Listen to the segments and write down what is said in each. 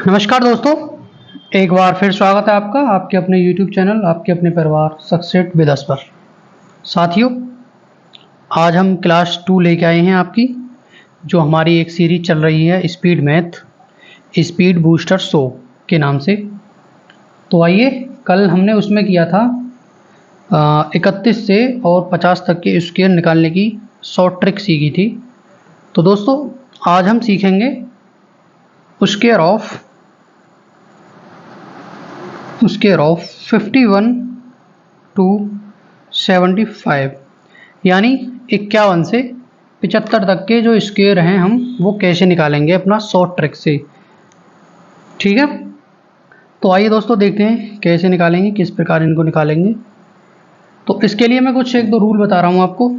नमस्कार दोस्तों, एक बार फिर स्वागत है आपका आपके अपने YouTube चैनल आपके अपने परिवार सक्सेस विद अस पर। साथियों, आज हम क्लास 2 लेके आए हैं आपकी, जो हमारी एक सीरीज चल रही है speed math speed booster show के नाम से। तो आइए, कल हमने उसमें किया था 31 से और 50 तक के स्क्वायर निकालने की शॉर्ट ट्रिक सीखी थी। तो दोस्तों, आज हम सीखेंगे स्क्वायर ऑफ 51 to 75, यानी 51 से 75 तक के जो स्क्वायर हैं हम वो कैसे निकालेंगे अपना शॉर्ट ट्रिक से। ठीक है, तो आइए दोस्तों देखते हैं कैसे निकालेंगे, किस प्रकार इनको निकालेंगे। तो इसके लिए मैं कुछ एक दो रूल बता रहा हूँ आपको,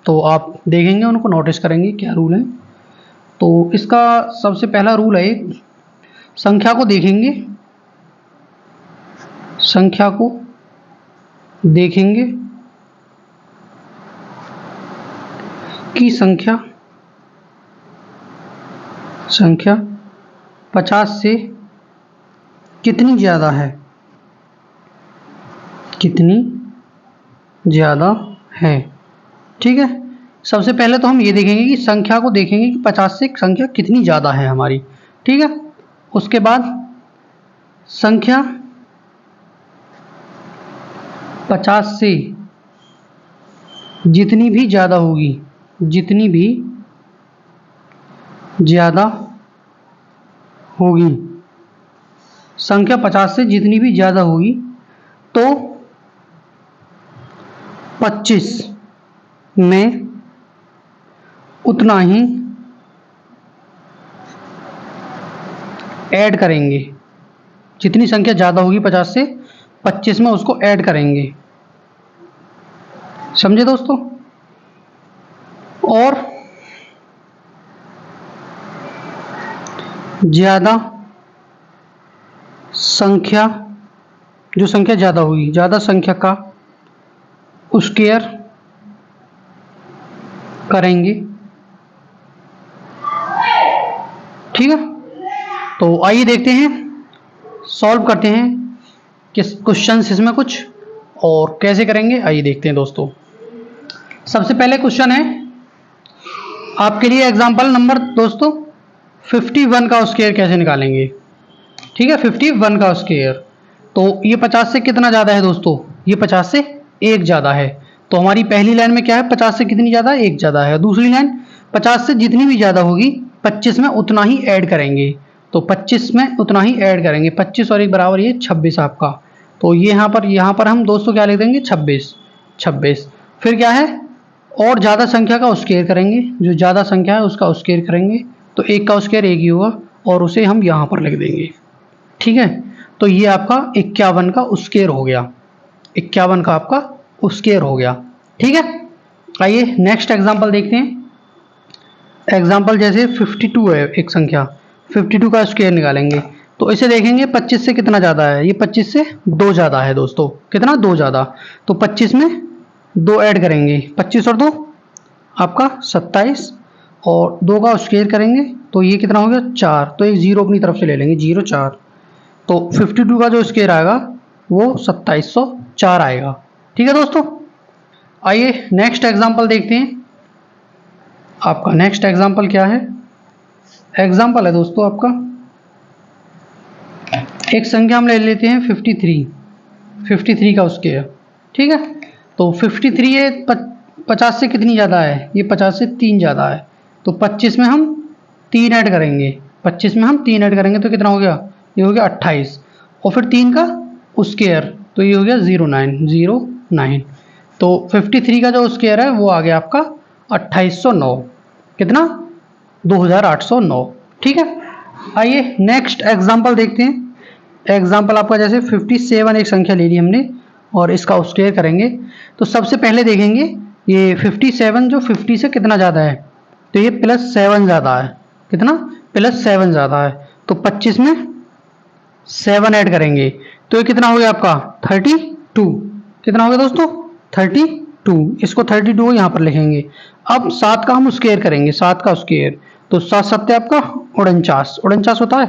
तो आप देखेंगे, उनको नोटिस करेंगे क्या रूल है। तो इसका सबसे पहला रूल है, एक संख्या को देखेंगे कि संख्या 50 से कितनी ज़्यादा है। ठीक है, सबसे पहले तो हम ये देखेंगे कि संख्या को देखेंगे कि 50 से संख्या कितनी ज़्यादा है हमारी। ठीक है, उसके बाद संख्या 50 से जितनी भी ज़्यादा होगी संख्या 50 से जितनी भी ज़्यादा होगी तो 25 में उतना ही ऐड करेंगे। जितनी संख्या ज़्यादा होगी 50 से 25 में उसको ऐड करेंगे। समझे दोस्तों? और ज़्यादा संख्या ज़्यादा होगी, ज़्यादा संख्या का स्क्वायर करेंगे। ठीक है, तो आइए देखते हैं, सॉल्व करते हैं किस क्वेश्चंस इसमें कुछ और कैसे करेंगे। आइए देखते हैं दोस्तों। सबसे पहले क्वेश्चन है आपके लिए एग्जांपल नंबर दोस्तों 51 का स्क्वायर कैसे निकालेंगे। ठीक है, 51 का स्क्वायर, तो ये 50 से कितना ज़्यादा है दोस्तों, ये 50 से 1 ज़्यादा है। तो हमारी पहली लाइन में क्या है, 50 से कितनी ज़्यादा, 1 ज़्यादा है। दूसरी लाइन 50 से जितनी भी ज़्यादा होगी 25 में उतना ही ऐड करेंगे। तो 25 में उतना ही ऐड करेंगे, 25 और 1 बराबर ये 26 आपका। तो ये यहाँ पर हम दोस्तों क्या लिख देंगे, 26। फिर क्या है, और ज़्यादा संख्या का स्क्वायर करेंगे, जो ज़्यादा संख्या है उसका स्क्वायर करेंगे। तो 1 का स्क्वायर 1 ही होगा और उसे हम यहाँ पर लिख देंगे। ठीक है, तो ये आपका 51 का स्क्वायर हो गया, 51 का आपका स्क्वायर हो गया। ठीक है, आइए नेक्स्ट एग्जांपल देखते हैं। एग्जांपल जैसे 52 है एक संख्या, 52 का स्क्वायर निकालेंगे। तो इसे देखेंगे 25 से कितना ज़्यादा है, ये 25 से 2 ज़्यादा है दोस्तों। कितना, 2 ज़्यादा। तो 25 में 2 ऐड करेंगे, 25 और 2 आपका 27 और 2 का स्क्वायर करेंगे तो ये कितना हो गया, 4। तो एक जीरो अपनी तरफ से ले लेंगे, 0 4। तो 52 का जो स्क्वायर आएगा वो 2704 आएगा। ठीक है दोस्तों, आइए नेक्स्ट एग्जांपल देखते हैं। आपका नेक्स्ट एग्जांपल क्या है, एग्जांपल है दोस्तों आपका, एक संख्या हम ले लेते हैं 53 का स्क्वायर। ठीक है, तो 53 है 50 से कितनी ज़्यादा है, ये 50 से 3 ज़्यादा है। तो 25 में हम 3 ऐड करेंगे, 25 में हम 3 ऐड करेंगे तो कितना हो गया, ये हो गया 28 और फिर 3 का स्क्वायर तो ये हो गया 09। तो 53 का जो स्क्वायर है वो आ गया आपका 2809। कितना, 2809। ठीक है, आइए नेक्स्ट एग्जांपल देखते हैं। एग्जांपल आपका जैसे 57 एक संख्या ले ली हमने और इसका स्क्वायर करेंगे। तो सबसे पहले देखेंगे ये 57 जो 50 से कितना ज़्यादा है, तो ये +7 ज़्यादा है। कितना, +7 ज़्यादा है। तो 25 में 7 ऐड करेंगे तो ये कितना हो गया आपका 32। कितना हो गया दोस्तों, 32। इसको 32 यहाँ पर लिखेंगे। अब 7 का हम स्क्वायर करेंगे, 7 का स्क्वायर तो 7 7 आपका 49 होता है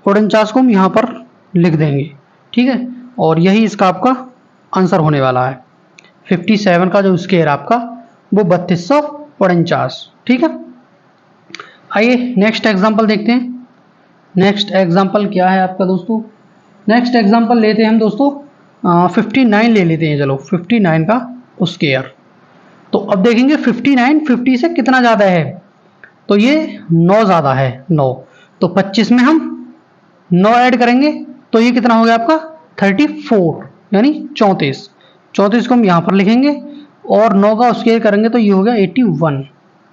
49 को हम यहाँ पर लिख देंगे, ठीक है। और यही इसका आपका आंसर होने वाला है। 57 का जो स्क्वायर आपका वो 3249, ठीक है। आइए नेक्स्ट एग्जांपल देखते हैं। नेक्स्ट एग्जांपल क्या है आपका दोस्तों? नेक्स्ट एग्जांपल लेते हैं हम दोस्तों 59 ले लेते हैं। चलो 59 का स्क्वायर। तो अब देखेंगे 59 50 से कितना ज़्यादा है, तो ये 9 ज़्यादा है, 9। तो 25 में हम 9 ऐड करेंगे तो ये कितना हो गया आपका 34 यानी 34। 34 को हम यहाँ पर लिखेंगे और 9 का स्क्वायर करेंगे तो ये हो गया 81,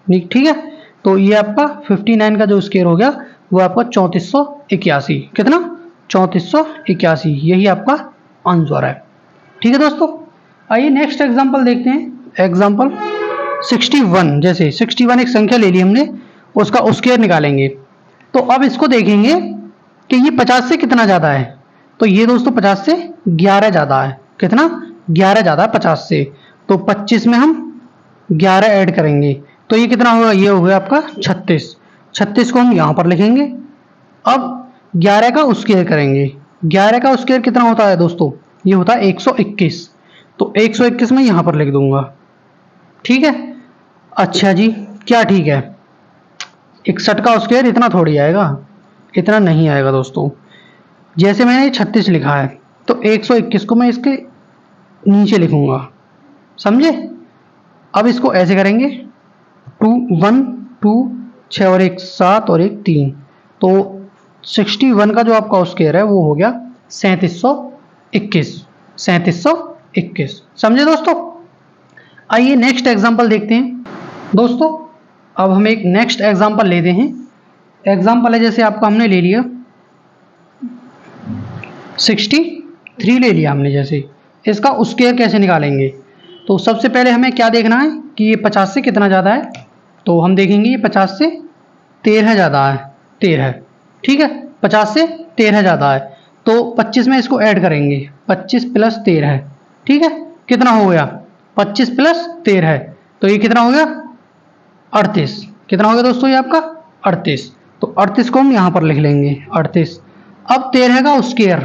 ठीक है। तो ये आपका 59 का जो स्क्वायर हो गया वो आपका 3481, कितना 3481, यही आपका आंसर है, ठीक है दोस्तों। आइए नेक्स्ट एग्जांपल देखते हैं। एग्जांपल 61, जैसे 61 एक संख्या ले ली हमने, उसका स्क्वायर निकालेंगे। तो अब इसको देखेंगे कि ये 50 से कितना ज़्यादा है। तो ये दोस्तों 50 से 11 ज़्यादा है, कितना 11 ज़्यादा है 50 से। तो 25 में हम 11 ऐड करेंगे तो ये कितना होगा, ये हो गया आपका 36। 36 को हम यहाँ पर लिखेंगे। अब 11 का स्क्वायर करेंगे। 11 का स्क्वायर कितना होता है दोस्तों, ये होता है 121। तो 121 में यहाँ पर लिख दूंगा, ठीक है। अच्छा जी, क्या ठीक है? 61 का स्क्वायर इतना थोड़ी आएगा, इतना नहीं आएगा दोस्तों। जैसे मैंने 36 लिखा है तो 121 को मैं इसके नीचे लिखूंगा, समझे। अब इसको ऐसे करेंगे 2 1 2 6 और 1 7 और 1 3। तो 61 का जो आपका स्क्वायर है वो हो गया 3721, 3721, समझे दोस्तों। आइए नेक्स्ट एग्जांपल देखते हैं दोस्तों। अब हम एक नेक्स्ट एग्जांपल लेते हैं। एग्जांपल है जैसे आपका हमने ले लिया 63 ले लिया हमने, जैसे इसका स्क्वायर कैसे निकालेंगे। तो सबसे पहले हमें क्या देखना है कि ये 50 से कितना ज़्यादा है। तो हम देखेंगे ये 50 से 13 ज़्यादा है, 13, ठीक है। 50 से 13 ज़्यादा है तो 25 में इसको ऐड करेंगे, 25 प्लस 13, ठीक है। कितना हो गया 25 प्लस 13, तो ये कितना हो गया 38। कितना हो गया दोस्तों ये आपका 38। तो 38 को हम यहाँ पर लिख लेंगे 38। अब 13 का स्क्वायर,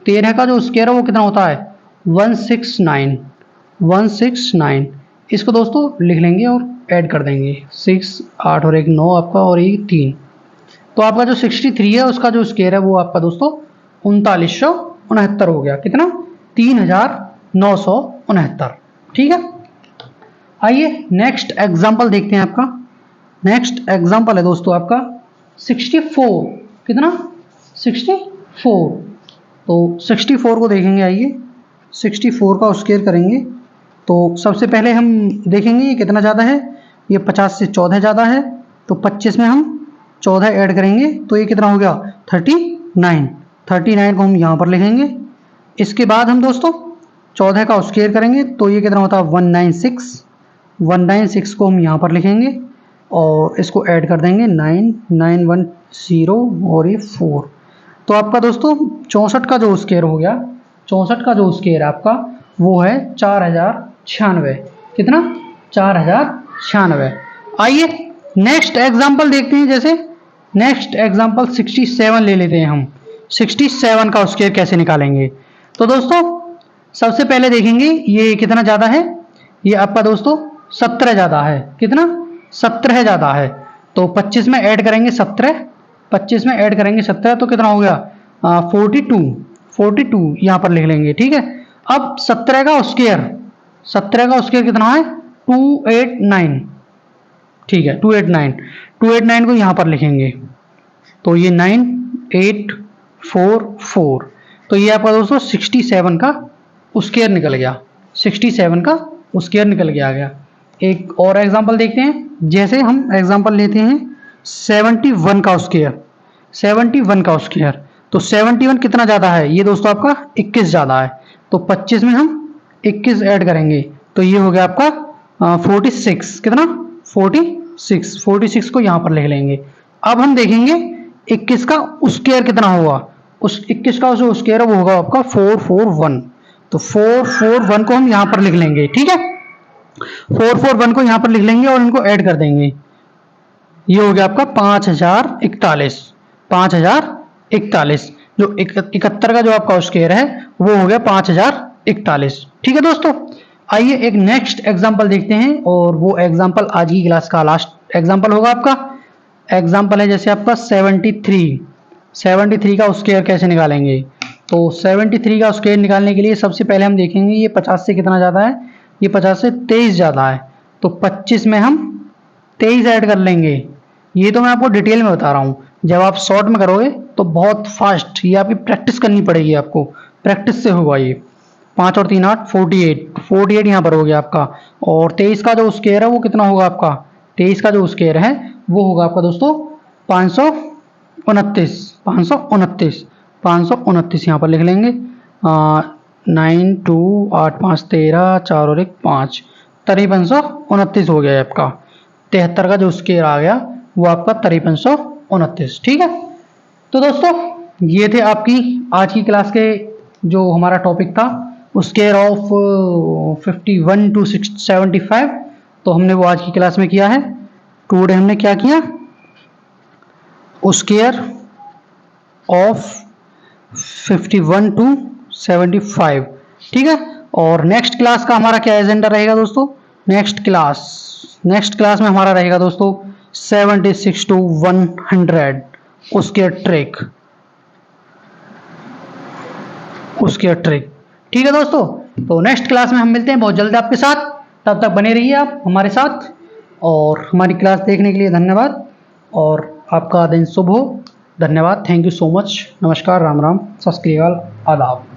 13 का जो स्क्वायर है वो कितना होता है 169, 169। इसको दोस्तों लिख लेंगे और ऐड कर देंगे 6 8 और 1 9 आपका और ये 3। तो आपका जो 63 है उसका जो स्क्वायर है वो आपका दोस्तों 3969 हो गया, कितना 3969, ठीक है। आइए नेक्स्ट एग्जांपल देखते हैं। आपका नेक्स्ट एग्जांपल है दोस्तों आपका 64, कितना 64। तो 64 को देखेंगे। आइए 64 का स्क्वायर करेंगे तो सबसे पहले हम देखेंगे ये कितना ज़्यादा है, ये 50 से 14 ज़्यादा है। तो 25 में हम 14 ऐड करेंगे तो ये कितना हो गया 39, 39 को हम यहाँ पर लिखेंगे। इसके बाद हम दोस्तों 14 का स्क्वायर करेंगे तो ये कितना होता है 196, 196 को हम यहाँ पर लिखेंगे और इसको ऐड कर देंगे 9 9 1 0 और ये 4। तो आपका दोस्तों 64 का जो स्क्वायर हो गया, 64 का जो स्क्वायर आपका वो है 4096, कितना 4096। आइए नेक्स्ट एग्जांपल देखते हैं। जैसे नेक्स्ट एग्जांपल 67 ले लेते हैं हम। 67 का स्क्वायर कैसे निकालेंगे। तो दोस्तों सबसे पहले देखेंगे ये कितना ज़्यादा है, ये आपका दोस्तों 17 ज़्यादा है, कितना 17 ज़्यादा है। तो 25 में ऐड करेंगे 17, 25 में ऐड करेंगे 17 तो कितना हो गया 42, 42 यहाँ पर लिख लेंगे, ठीक है। अब 17 का स्क्वायर, 17 का स्क्वायर कितना है 289, ठीक है 289, 289 को यहाँ पर लिखेंगे तो ये 9844। तो ये आपका दोस्तों 67 का स्क्वायर निकल गया, 67 का स्क्वायर निकल के आ गया। एक और एग्जांपल देखते हैं। जैसे हम एग्जांपल लेते हैं 71 का स्क्वायर, 71 का स्क्वायर। तो 71 कितना ज़्यादा है, ये दोस्तों आपका 21 ज़्यादा है। तो 25 में हम 21 ऐड करेंगे तो ये हो गया आपका 46, कितना 46, 46 को यहाँ पर लिख लेंगे। अब हम देखेंगे 21 का स्क्वायर कितना होगा। उस 21 का जो स्क्वायर है वो होगा आपका 441। तो 441 को हम यहाँ पर लिख लेंगे, ठीक है। 441 को यहाँ पर लिख लेंगे और इनको ऐड कर देंगे। ये हो गया आपका 5041, 5041। जो 71 का जो आपका स्क्वायर है वो हो गया 5041। ठीक है दोस्तों, आइए एक नेक्स्ट एग्जांपल देखते हैं, और वो एग्जांपल आज की क्लास का लास्ट एग्जांपल होगा। आपका एग्जांपल है जैसे आपका 73 का स्क्वायर कैसे निकालेंगे। तो 73 का स्क्वायर निकालने के लिए सबसे पहले हम देखेंगे ये 50 से कितना ज़्यादा है, ये 50 से 23 ज़्यादा है, तो 25 में हम 23 ऐड कर लेंगे। ये तो मैं आपको डिटेल में बता रहा हूँ, जब आप शॉर्ट में करोगे तो बहुत फास्ट, ये आपकी प्रैक्टिस करनी पड़ेगी, आपको प्रैक्टिस से होगा ये। 5 और 3 8 48 यहाँ पर हो गया आपका। और 23 का जो स्क्वायर है वो कितना होगा आपका, 23 का जो स्क्वायर है वो होगा आपका दोस्तों 529 यहाँ पर लिख लेंगे। 9 2 8 5 13 4 और 1 5, 5329 हो गया आपका। 73 का जो स्क्वायर आ गया वो आपका 5329। ठीक है, तो दोस्तों ये थे आपकी आज की क्लास के जो हमारा टॉपिक था, स्क्वायर ऑफ 51 to 75। तो हमने वो आज की क्लास में किया है। टुडे हमने क्या किया, स्क्वायर ऑफ 51 to 75। ठीक है, और नेक्स्ट क्लास का हमारा क्या एजेंडा रहेगा दोस्तों, नेक्स्ट क्लास में हमारा रहेगा दोस्तों 76 to 100 स्क्वायर ट्रिक। ठीक है दोस्तों, तो नेक्स्ट क्लास में हम मिलते हैं बहुत जल्द आपके साथ। तब तक बने रहिए आप हमारे साथ, और हमारी क्लास देखने के लिए धन्यवाद, और आपका दिन शुभ हो। धन्यवाद, थैंक यू सो मच। नमस्कार, राम राम, सत श्री अकाल, आदाब।